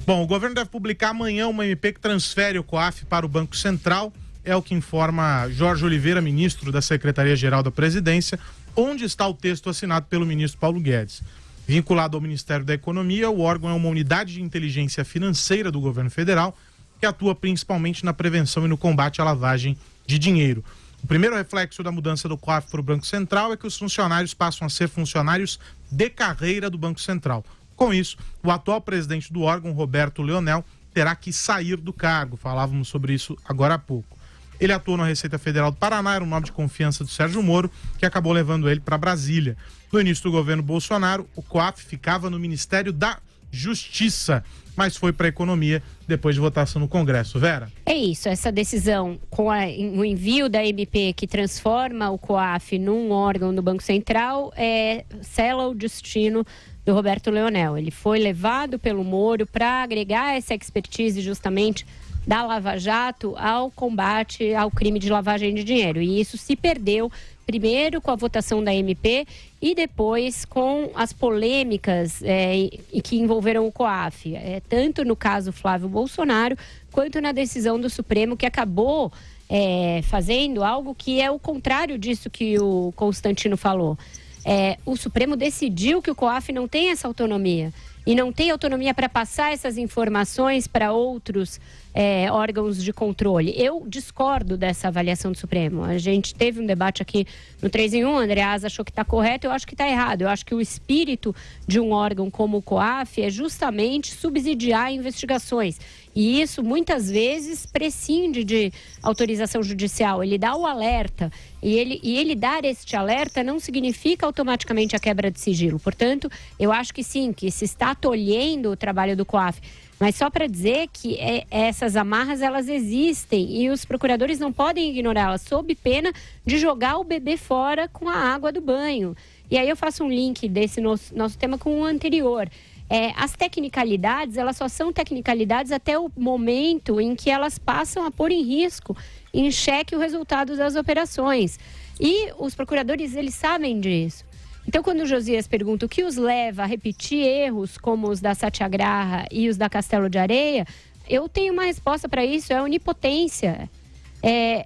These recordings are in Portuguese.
Bom, o governo deve publicar amanhã uma MP que transfere o COAF para o Banco Central, é o que informa Jorge Oliveira, ministro da Secretaria-Geral da Presidência, onde está o texto assinado pelo ministro Paulo Guedes. Vinculado ao Ministério da Economia, o órgão é uma unidade de inteligência financeira do governo federal que atua principalmente na prevenção e no combate à lavagem de dinheiro. O primeiro reflexo da mudança do COAF para o Banco Central é que os funcionários passam a ser funcionários de carreira do Banco Central. Com isso, o atual presidente do órgão, Roberto Leonel, terá que sair do cargo. Falávamos sobre isso agora há pouco. Ele atuou na Receita Federal do Paraná, era o nome de confiança do Sérgio Moro, que acabou levando ele para Brasília. No início do governo Bolsonaro, o COAF ficava no Ministério da Justiça, mas foi para a Economia depois de votação no Congresso. Vera? É isso, essa decisão com o envio da MP que transforma o COAF num órgão do Banco Central sela o destino do Roberto Leonel. Ele foi levado pelo Moro para agregar essa expertise justamente da Lava Jato ao combate ao crime de lavagem de dinheiro. E isso se perdeu, primeiro com a votação da MP e depois com as polêmicas que envolveram o COAF. Tanto no caso Flávio Bolsonaro, quanto na decisão do Supremo, que acabou fazendo algo que é o contrário disso que o Constantino falou. O Supremo decidiu que o COAF não tem essa autonomia. E não tem autonomia para passar essas informações para outros órgãos de controle. Eu discordo dessa avaliação do Supremo. A gente teve um debate aqui no 3 em 1, o Andreas achou que está correto, eu acho que está errado. Eu acho que o espírito de um órgão como o COAF é justamente subsidiar investigações. E isso, muitas vezes, prescinde de autorização judicial. Ele dá o alerta. E ele dar este alerta não significa automaticamente a quebra de sigilo. Portanto, eu acho que sim, que se está tolhendo o trabalho do COAF. Mas só para dizer que essas amarras, elas existem e os procuradores não podem ignorá-las, sob pena de jogar o bebê fora com a água do banho. E aí eu faço um link desse nosso tema com o anterior. As tecnicalidades, elas só são tecnicalidades até o momento em que elas passam a pôr em risco, em xeque, o resultado das operações. E os procuradores, eles sabem disso. Então, quando o Josias pergunta o que os leva a repetir erros como os da Satyagraha e os da Castelo de Areia, eu tenho uma resposta para isso, é a onipotência.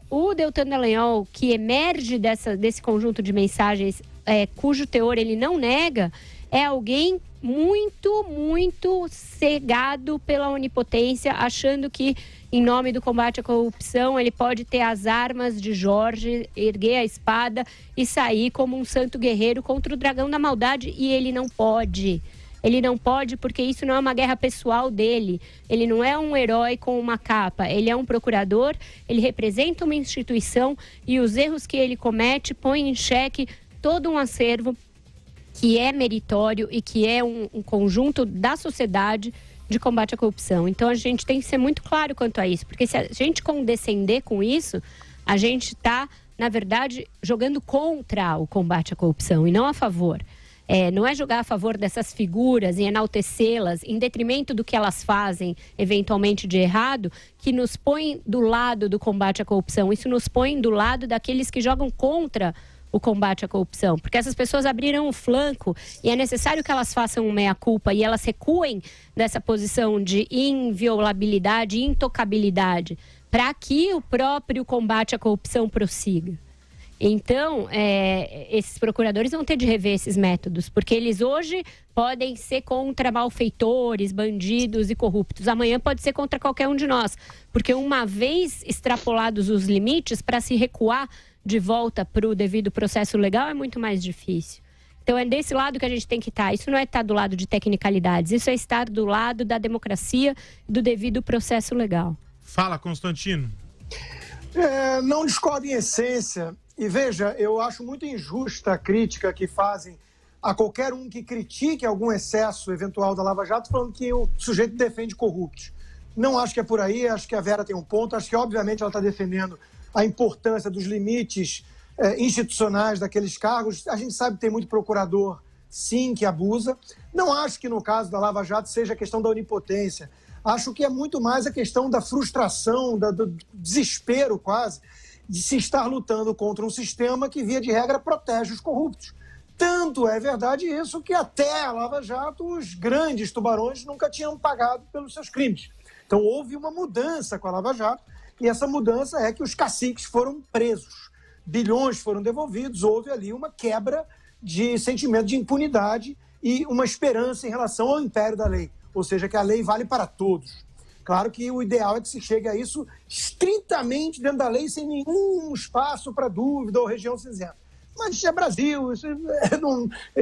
O Deltan Dallagnol, que emerge desse conjunto de mensagens cujo teor ele não nega, é alguém muito, muito cegado pela onipotência, achando que, em nome do combate à corrupção, ele pode ter as armas de Jorge, erguer a espada e sair como um santo guerreiro contra o dragão da maldade. E ele não pode. Ele não pode porque isso não é uma guerra pessoal dele. Ele não é um herói com uma capa. Ele é um procurador, ele representa uma instituição e os erros que ele comete põem em xeque todo um acervo que é meritório e que é um conjunto da sociedade de combate à corrupção. Então, a gente tem que ser muito claro quanto a isso, porque se a gente condescender com isso, a gente está, na verdade, jogando contra o combate à corrupção e não a favor. Não é jogar a favor dessas figuras e enaltecê-las em detrimento do que elas fazem, eventualmente de errado, que nos põe do lado do combate à corrupção. Isso nos põe do lado daqueles que jogam contra o combate à corrupção, porque essas pessoas abriram o flanco e é necessário que elas façam uma meia-culpa e elas recuem dessa posição de inviolabilidade e intocabilidade para que o próprio combate à corrupção prossiga. Então, esses procuradores vão ter de rever esses métodos, porque eles hoje podem ser contra malfeitores, bandidos e corruptos. Amanhã pode ser contra qualquer um de nós, porque uma vez extrapolados os limites, para se recuar de volta para o devido processo legal é muito mais difícil. Então é desse lado que a gente tem que estar. Isso não é estar do lado de tecnicalidades, isso é estar do lado da democracia e do devido processo legal. Fala, Constantino. Não discordo em essência. E veja, eu acho muito injusta a crítica que fazem a qualquer um que critique algum excesso eventual da Lava Jato, falando que o sujeito defende corruptos. Não acho que é por aí, acho que a Vera tem um ponto, acho que obviamente ela está defendendo a importância dos limites institucionais daqueles cargos. A gente sabe que tem muito procurador, sim, que abusa. Não acho que no caso da Lava Jato seja a questão da onipotência. Acho que é muito mais a questão da frustração, do desespero quase, de se estar lutando contra um sistema que, via de regra, protege os corruptos. Tanto é verdade isso que até a Lava Jato, os grandes tubarões nunca tinham pagado pelos seus crimes. Então houve uma mudança com a Lava Jato, e essa mudança é que os caciques foram presos, bilhões foram devolvidos, houve ali uma quebra de sentimento de impunidade e uma esperança em relação ao império da lei, ou seja, que a lei vale para todos. Claro que o ideal é que se chegue a isso estritamente dentro da lei, sem nenhum espaço para dúvida ou região cinzenta. Mas isso é Brasil, isso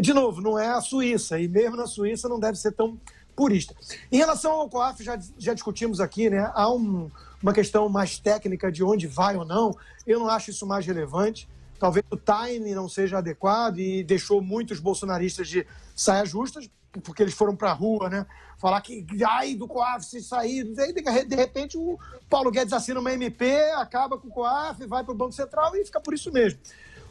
de novo, não é a Suíça, e mesmo na Suíça não deve ser tão purista. Em relação ao COAF, já discutimos aqui, né? Há uma questão mais técnica de onde vai ou não. Eu não acho isso mais relevante. Talvez o timing não seja adequado e deixou muitos bolsonaristas de saias justas, porque eles foram para a rua, né? Falar que ai do COAF se sair. De repente o Paulo Guedes assina uma MP, acaba com o COAF, vai para o Banco Central e fica por isso mesmo.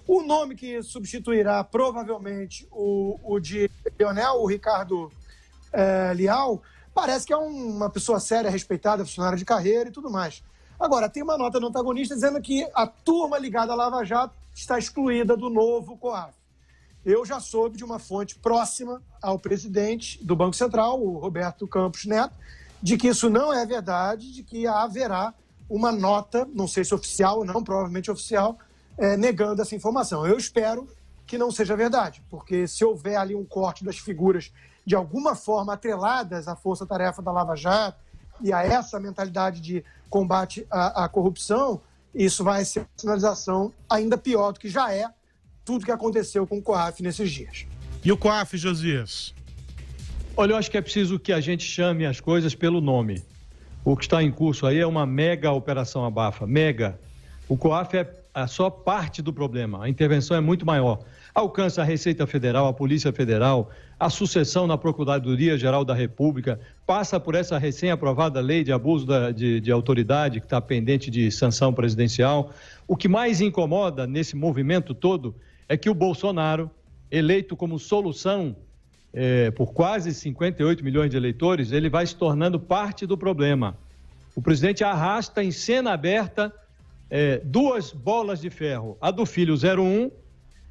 O nome que substituirá provavelmente o de Leonel, o Ricardo Leal, parece que é uma pessoa séria, respeitada, funcionária de carreira e tudo mais. Agora, tem uma nota no antagonista dizendo que a turma ligada à Lava Jato está excluída do novo COAF. Eu já soube de uma fonte próxima ao presidente do Banco Central, o Roberto Campos Neto, de que isso não é verdade, de que haverá uma nota, não sei se oficial ou não, provavelmente oficial, negando essa informação. Eu espero que não seja verdade, porque se houver ali um corte das figuras de alguma forma atreladas à força-tarefa da Lava Jato e a essa mentalidade de combate à corrupção, isso vai ser uma sinalização ainda pior do que já é tudo que aconteceu com o COAF nesses dias. E o COAF, Josias? Olha, eu acho que é preciso que a gente chame as coisas pelo nome. O que está em curso aí é uma mega operação abafa, mega. O COAF é só parte do problema, a intervenção é muito maior. Alcança a Receita Federal, a Polícia Federal, a sucessão na Procuradoria-Geral da República, passa por essa recém-aprovada lei de abuso de autoridade que está pendente de sanção presidencial. O que mais incomoda nesse movimento todo é que o Bolsonaro, eleito como solução por quase 58 milhões de eleitores, ele vai se tornando parte do problema. O presidente arrasta em cena aberta duas bolas de ferro. A do filho 01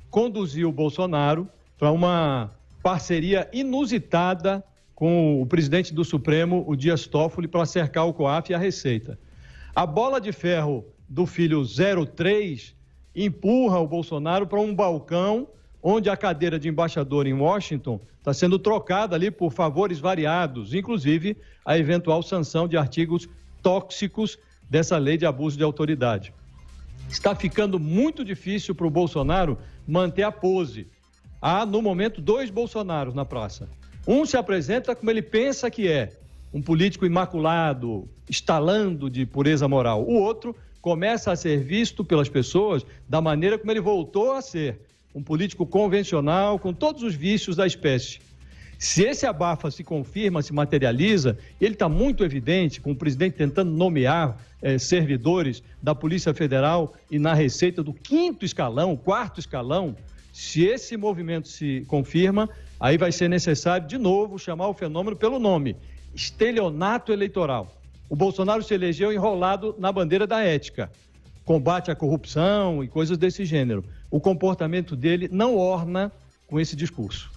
conduziu o Bolsonaro para uma parceria inusitada com o presidente do Supremo, o Dias Toffoli, para cercar o COAF e a Receita. A bola de ferro do filho 03 empurra o Bolsonaro para um balcão onde a cadeira de embaixador em Washington está sendo trocada ali por favores variados, inclusive a eventual sanção de artigos tóxicos dessa lei de abuso de autoridade. Está ficando muito difícil para o Bolsonaro manter a pose. Há, no momento, dois Bolsonaros na praça. Um se apresenta como ele pensa que é, um político imaculado, estalando de pureza moral. O outro começa a ser visto pelas pessoas da maneira como ele voltou a ser, um político convencional, com todos os vícios da espécie. Se esse abafa se confirma, se materializa, ele está muito evidente, com o presidente tentando nomear servidores da Polícia Federal e na Receita do quarto escalão, se esse movimento se confirma, aí vai ser necessário, de novo, chamar o fenômeno pelo nome: estelionato eleitoral. O Bolsonaro se elegeu enrolado na bandeira da ética, combate à corrupção e coisas desse gênero. O comportamento dele não orna com esse discurso.